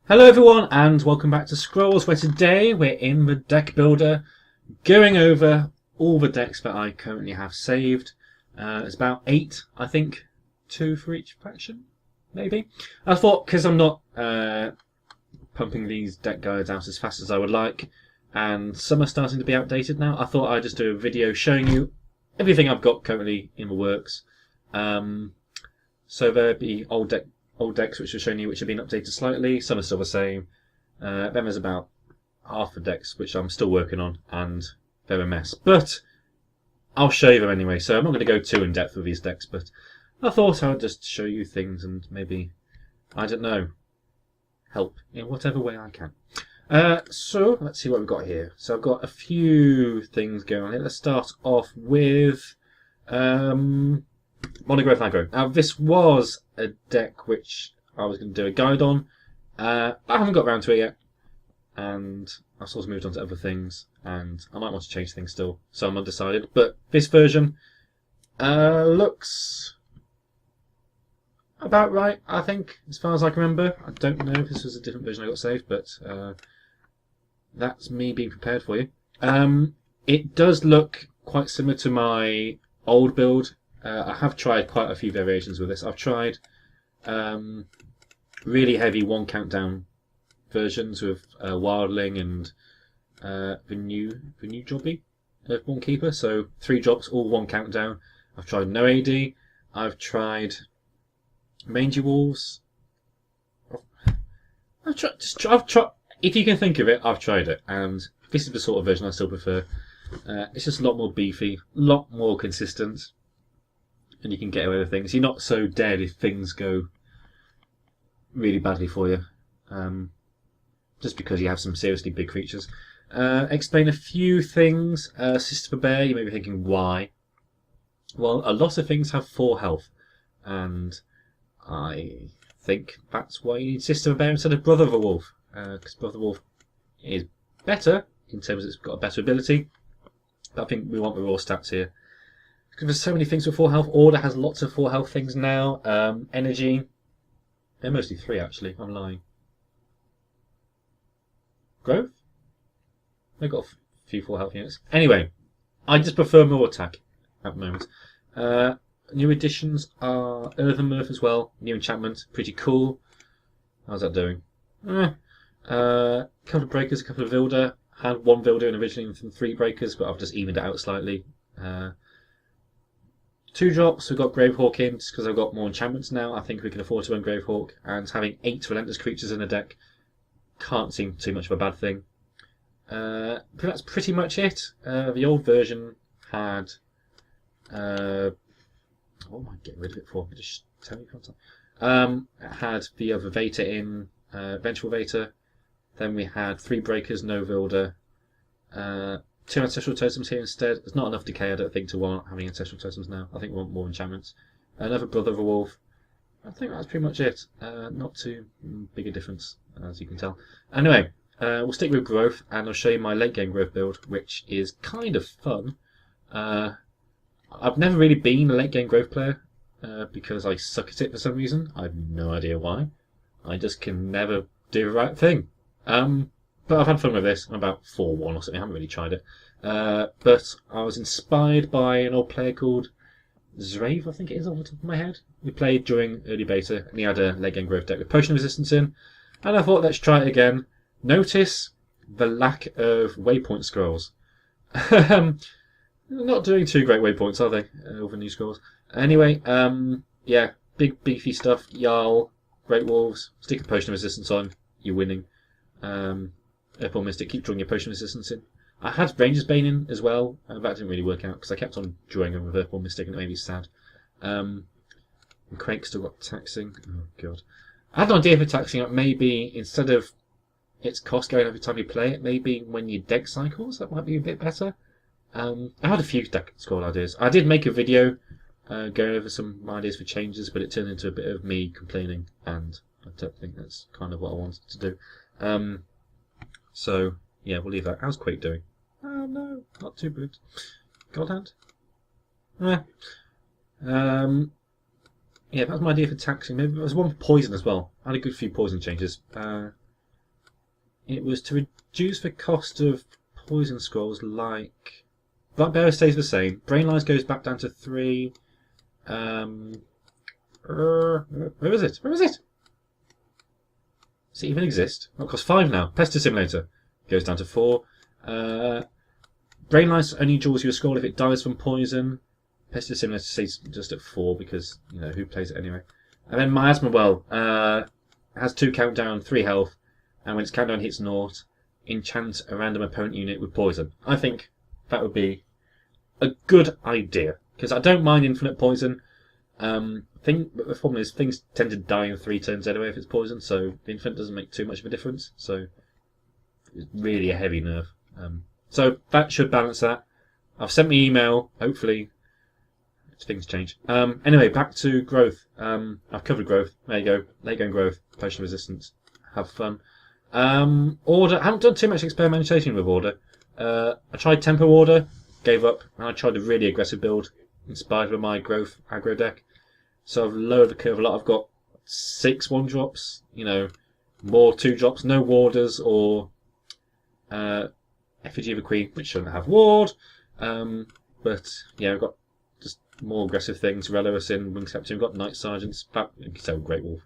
Hello everyone and welcome back to Scrolls, where today we're in the deck builder going over all the decks that I currently have saved. It's about 8, I think, 2 for each faction, maybe. I thought, because I'm not pumping these deck guides out as fast as I would like, and some are starting to be outdated now, I thought I'd just do a video showing you everything I've got currently in the works. So there'll be old decks which are showing you which have been updated slightly. Some are still the same. Then there's about half the decks which I'm still working on, and they're a mess. But I'll show you them anyway, so I'm not going to go too in depth with these decks, but I thought I would just show you things and maybe, I don't know, help in whatever way I can. So let's see what we've got here. So I've got a few things going on here. Let's start off with Monogrowth Aggro. Now this was a deck which I was going to do a guide on, but I haven't got around to it yet, and I've sort of moved on to other things, and I might want to change things still, so I'm undecided. But this version looks about right, I think, as far as I can remember. I don't know if this was a different version I got saved, but that's me being prepared for you. It does look quite similar to my old build. I have tried quite a few variations with this. I've tried really heavy 1 countdown versions with Wildling and the new jobby of 1 keeper. So 3 drops, all 1 countdown. I've tried no AD. I've tried Mangy Wolves. I've tried. If you can think of it, I've tried it, and this is the sort of version I still prefer. It's just a lot more beefy, a lot more consistent, and you can get away with things. You're not so dead if things go really badly for you, just because you have some seriously big creatures. Explain a few things. Sister Bear, you may be thinking, why? Well, a lot of things have 4 health, and I think that's why you need Sister Bear instead of Brother of a Wolf, because Brother of a Wolf is better in terms of it's got a better ability, but I think we want the raw stats here. Because there's so many things with 4 health. Order has lots of 4 health things now. Energy, they're mostly 3 actually, I'm lying. Growth? They've got a few 4 health units. Anyway, I just prefer more attack at the moment. New additions are Earthen Mirth as well. New enchantment, pretty cool. How's that doing? A couple of breakers, a couple of Vilder. Had 1 Vilder originally from 3 breakers, but I've just evened it out slightly. 2 drops, we've got Gravehawk in, just because I've got more enchantments now. I think we can afford to run Gravehawk, and having 8 Relentless creatures in a deck can't seem too much of a bad thing. But that's pretty much it. The old version had... what am I getting rid of it for? Just tell me content. It had the other Vator in, Vengeful Vator. Then we had 3 breakers, no Vilder. 2 Ancestral Totems here instead. There's not enough Decay, I don't think, to warrant having Ancestral Totems now. I think we want more enchantments. Another Brother of a Wolf. I think that's pretty much it. Not too big a difference, as you can tell. Anyway, we'll stick with growth, and I'll show you my late game growth build, which is kind of fun. I've never really been a late game growth player, because I suck at it for some reason. I have no idea why. I just can never do the right thing. But I've had fun with this. I'm about 4-1 or something. I haven't really tried it. But I was inspired by an old player called Zrave, I think it is, off the top of my head. We played during early beta, and he had a late game growth deck with potion resistance in. And I thought, let's try it again. Notice the lack of waypoint scrolls. Not doing too great waypoints, are they? Over new scrolls. Anyway, yeah, big beefy stuff. Jarl, Great Wolves, stick a potion resistance on, you're winning. Earthborn Mystic, keep drawing your potion resistance in. I had Ranger's Bane in as well, and that didn't really work out because I kept on drawing them with Earthborn Mystic and it made me sad. And Craig still got Taxing. Oh god. I had an idea for Taxing up, maybe instead of its cost going every time you play it, maybe when you deck cycles, that might be a bit better. I had a few deck scroll ideas. I did make a video going over some ideas for changes, but it turned into a bit of me complaining, and I don't think that's kind of what I wanted to do. So, yeah, we'll leave that. How's Quake doing? Oh no, not too good. God hand? Yeah, that was my idea for taxing. Maybe there was one for poison as well. I had a good few poison changes. it was to reduce the cost of poison scrolls. Like Black Bear stays the same. Brain Lies goes back down to 3. Where is it? Where is it? Does it even exist? Oh, it costs 5 now. Pester Simulator goes down to 4. Brain Lice only draws you a scroll if it dies from poison. Pester Simulator stays just at 4 because, you know, who plays it anyway. And then Miasma Well has 2 countdown, 3 health, and when its countdown hits 0, enchant a random opponent unit with poison. I think that would be a good idea because I don't mind infinite poison. But the problem is things tend to die in 3 turns anyway if it's poison, so the infinite doesn't make too much of a difference. So it's really a heavy nerf. So that should balance that. I've sent me email. Hopefully things change. Anyway, back to growth. I've covered growth. There you go. Late game growth. Potion resistance. Have fun. Order. I haven't done too much experimentation with order. I tried tempo order. Gave up. And I tried a really aggressive build inspired by my growth aggro deck. So I've lowered the curve a lot. I've got 6 1-drops, you know, more 2-drops, no warders or Effigy of a Queen, which shouldn't have ward. But yeah, I've got just more aggressive things. Relois in, Wing Scepter, we've got Night Sergeants, you can say Great Wolf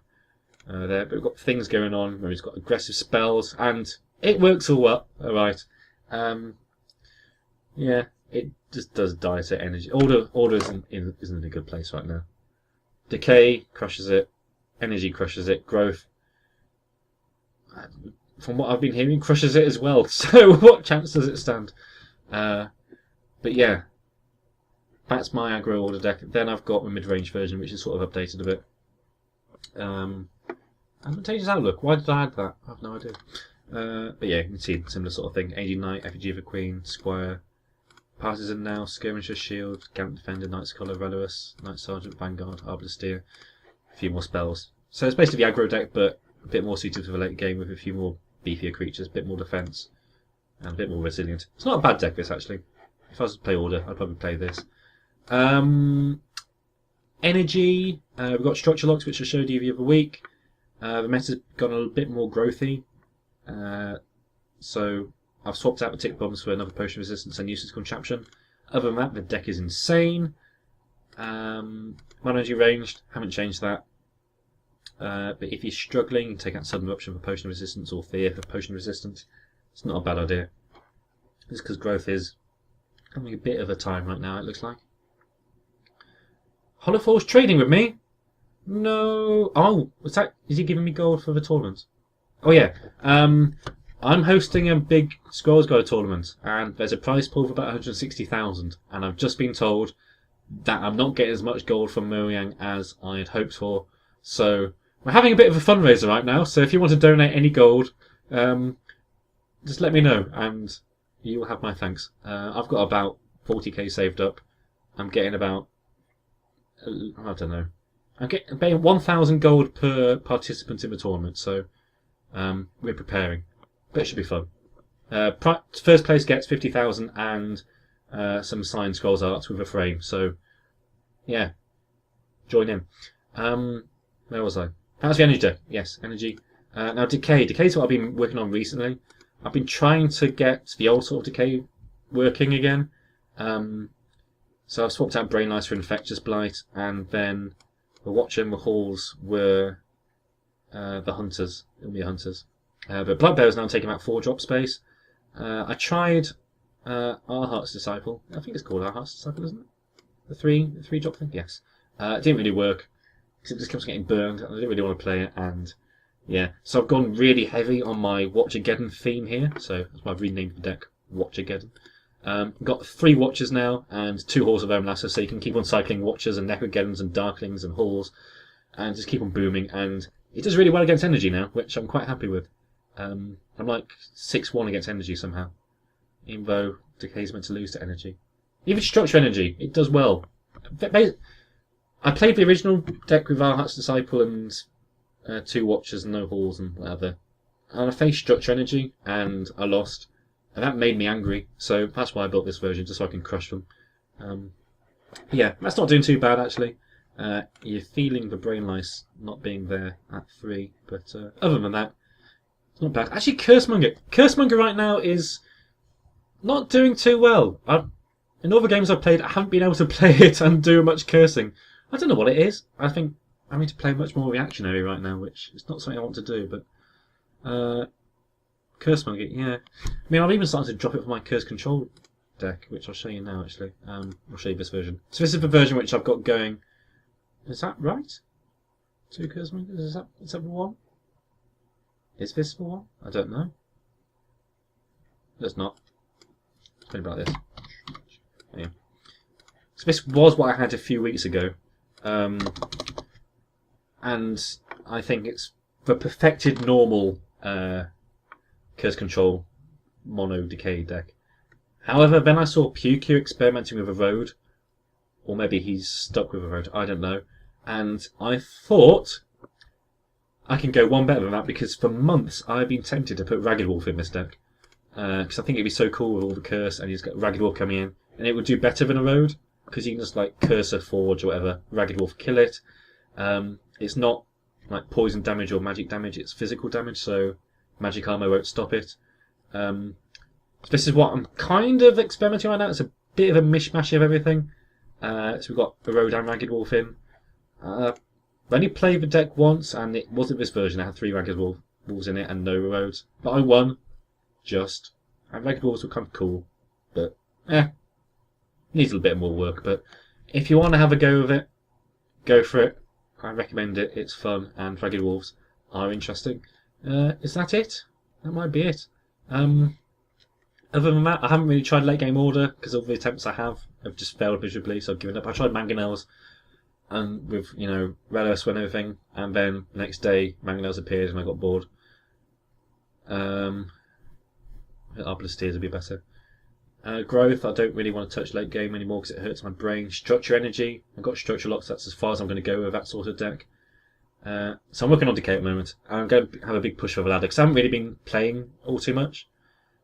there, but we've got things going on where he's got aggressive spells, and it works all well, alright. Yeah, it just does die to energy. Order isn't in a good place right now. Decay crushes it, energy crushes it, growth, from what I've been hearing, crushes it as well. So what chance does it stand? But yeah, that's my aggro order deck. Then I've got my mid-range version, which is sort of updated a bit. Advantageous Outlook. Why did I add that? I have no idea. But yeah, you can see similar sort of thing. AD Knight, Effigy of a Queen, Squire, Partisan now, Skirmisher, Shield, Gallant Defender, Knight's Collar, Relois, Knight Sergeant, Vanguard, Arbiter Steer, a few more spells. So it's basically the aggro deck, but a bit more suited for the late game with a few more beefier creatures, a bit more defense, and a bit more resilient. It's not a bad deck, this actually. If I was to play Order, I'd probably play this. Energy, we've got Structure Locks, which I showed you the other week. The meta's gone a bit more growthy, so I've swapped out the Tick Bombs for another Potion Resistance and Useless Contraption. Other than that, the deck is insane. Mana Energy Ranged, haven't changed that. But if you're struggling, you can take out Sudden Eruption for Potion Resistance or Fear for Potion Resistance. It's not a bad idea. Just because growth is having a bit of a time right now, it looks like. Hollowfall's trading with me? No. Oh, is he giving me gold for the tournament? Oh yeah. I'm hosting a big Scrolls Guide tournament, and there's a prize pool of about 160,000, and I've just been told that I'm not getting as much gold from Mojang as I had hoped for. So we're having a bit of a fundraiser right now, so if you want to donate any gold, just let me know, and you will have my thanks. I've got about 40k saved up. I'm getting about, I don't know, I'm paying 1,000 gold per participant in the tournament, so we're preparing. But it should be fun. First place gets 50,000 and some signed Scrolls Arts with a frame. So, yeah, join in. Where was I? How's the energy deck? Yes, energy. Now, Decay. Decay's what I've been working on recently. I've been trying to get the old sort of Decay working again. So I've swapped out Brain Lice for Infectious Blight, and then the Watcher and the Halls were the Hunters. It'll be Hunters. But Blood Bear is now taking about 4 drop space. I tried Our Heart's Disciple. I think it's called Our Heart's Disciple, isn't it? The three drop thing? Yes. It didn't really work because it just kept getting burned. I didn't really want to play it, and yeah. So I've gone really heavy on my Watchageddon theme here. So that's why I've renamed the deck Watchageddon. Got 3 Watchers now and 2 Halls of Omlassa, so you can keep on cycling Watchers and Necrogeddons and Darklings and Halls, and just keep on booming. And it does really well against energy now, which I'm quite happy with. I'm like 6-1 against energy somehow, even though Decay's meant to lose to energy. Even structure energy, it does well. I played the original deck with Our Heart's Disciple and 2 Watchers and no Halls and whatever, and I faced structure energy and I lost, and that made me angry. So that's why I built this version, just so I can crush them. Yeah, that's not doing too bad actually. You're feeling the Brain Lice not being there at 3, but other than that, It's not bad. Actually, Cursemonger. Cursemonger right now is not doing too well. In other games I've played, I haven't been able to play it and do much cursing. I don't know what it is. I think I need to play much more reactionary right now, which is not something I want to do, but Cursemonger, yeah. I mean, I've even started to drop it for my Curse Control deck, which I'll show you now, actually. I'll show you this version. So this is the version which I've got going. Is that right? 2 Cursemongers? Is that the one? Is this the one? I don't know. It's not. Think about this. Yeah. So this was what I had a few weeks ago. And I think it's the perfected normal Curse Control mono Decay deck. However, then I saw Puku experimenting with a road, or maybe he's stuck with a road, I don't know. And I thought I can go one better than that, because for months I've been tempted to put Ragged Wolf in this deck. Because I think it'd be so cool with all the curse, and he's got Ragged Wolf coming in, and it would do better than a road, because you can just like curse a forge or whatever, Ragged Wolf kill it. It's not like poison damage or magic damage, it's physical damage, so magic armor won't stop it. This is what I'm kind of experimenting right now. It's a bit of a mishmash of everything. So we've got the road and Ragged Wolf in. I've only played the deck once, and it wasn't this version. I had 3 Ragged Wolves in it and no roads. But I won. Just. And Ragged Wolves were kind of cool. But, needs a little bit more work. But if you want to have a go with it, go for it. I recommend it. It's fun, and Ragged Wolves are interesting. Is that it? That might be it. Other than that, I haven't really tried late game order, because all the attempts I have just failed miserably, so I've given up. I tried Mangonels, and with, Relos and everything, and then the next day Mangonels appeared and I got bored. Arbalest Tears would be better. Growth, I don't really want to touch late game anymore because it hurts my brain. Structure Energy, I've got Structure Locks, that's as far as I'm going to go with that sort of deck. So I'm working on Decay at the moment. I'm going to have a big push for the ladder because I haven't really been playing all too much.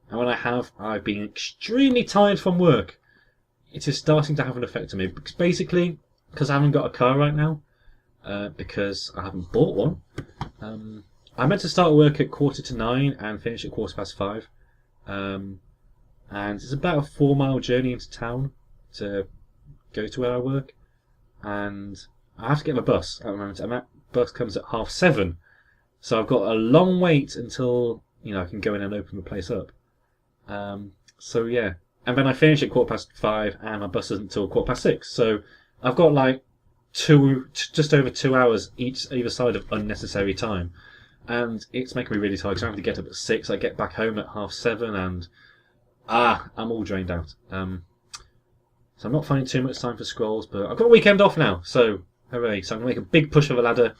And when I have, I've been extremely tired from work. It is starting to have an effect on me. Because basically, because I haven't got a car right now, because I haven't bought one, I meant to start work at 9:15 and finish at 5:15. And it's about a 4-mile journey into town to go to where I work. And I have to get my bus at the moment. And that bus comes at 7:30. So I've got a long wait until I can go in and open the place up. So yeah, and then I finish at 5:15, and my bus isn't until 6:15. So I've got like just over 2 hours either side of unnecessary time, and it's making me really tired because I have to get up at 6. I get back home at 7:30, and I'm all drained out. So I'm not finding too much time for scrolls, but I've got a weekend off now, so hooray! So I'm gonna make a big push for the ladder.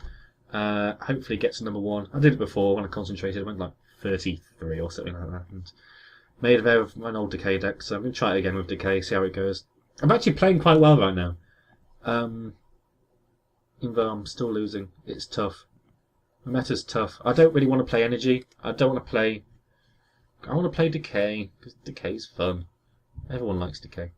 Hopefully get to number 1. I did it before when I concentrated. I went like 33 or something like that. And made a there with an old Decay deck, so I'm going to try it again with Decay, see how it goes. I'm actually playing quite well right now. Even though I'm still losing, it's tough. The meta's tough. I don't really want to play Energy. I want to play Decay, because Decay's fun. Everyone likes Decay.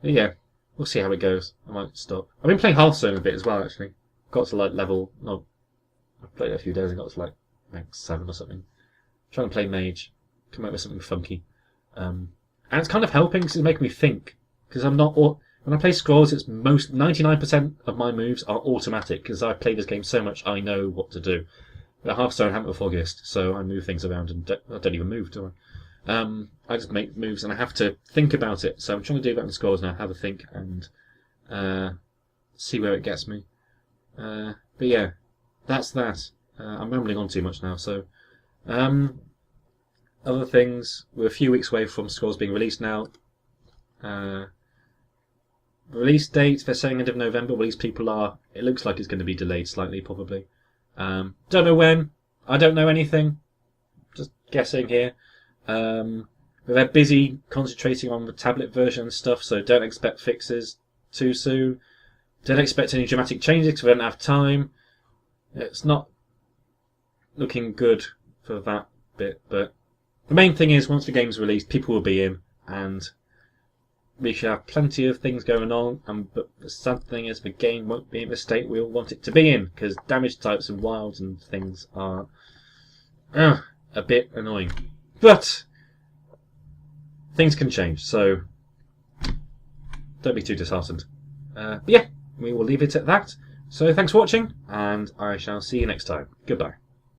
But yeah, we'll see how it goes. I might stop. I've been playing Hearthstone a bit as well, actually. Got to like level... No, I've played it a few days and got to like rank 7 or something. Trying to play Mage. Come up with something funky, and it's kind of helping because it's making me think. Because I'm not when I play Scrolls, it's 99% of my moves are automatic because I play this game so much. I know what to do. But Hearthstone, I haven't the foggiest, so I move things around and I don't even move, do I? I just make moves and I have to think about it. So I'm trying to do that in Scrolls now. Have a think and see where it gets me. But yeah, that's that. I'm rambling on too much now, so. Other things, we're a few weeks away from Scrolls being released now. Release date, they're saying end of November. Well, these people are. It looks like it's going to be delayed slightly, probably. Don't know when. I don't know anything. Just guessing here. But they're busy concentrating on the tablet version and stuff, so don't expect fixes too soon. Don't expect any dramatic changes because we don't have time. It's not looking good for that bit, but the main thing is once the game's released, people will be in, and we should have plenty of things going on. But the sad thing is the game won't be in the state we all want it to be in, because damage types and wilds and things are a bit annoying. But things can change, so don't be too disheartened. But yeah, we will leave it at that. So thanks for watching, and I shall see you next time. Goodbye.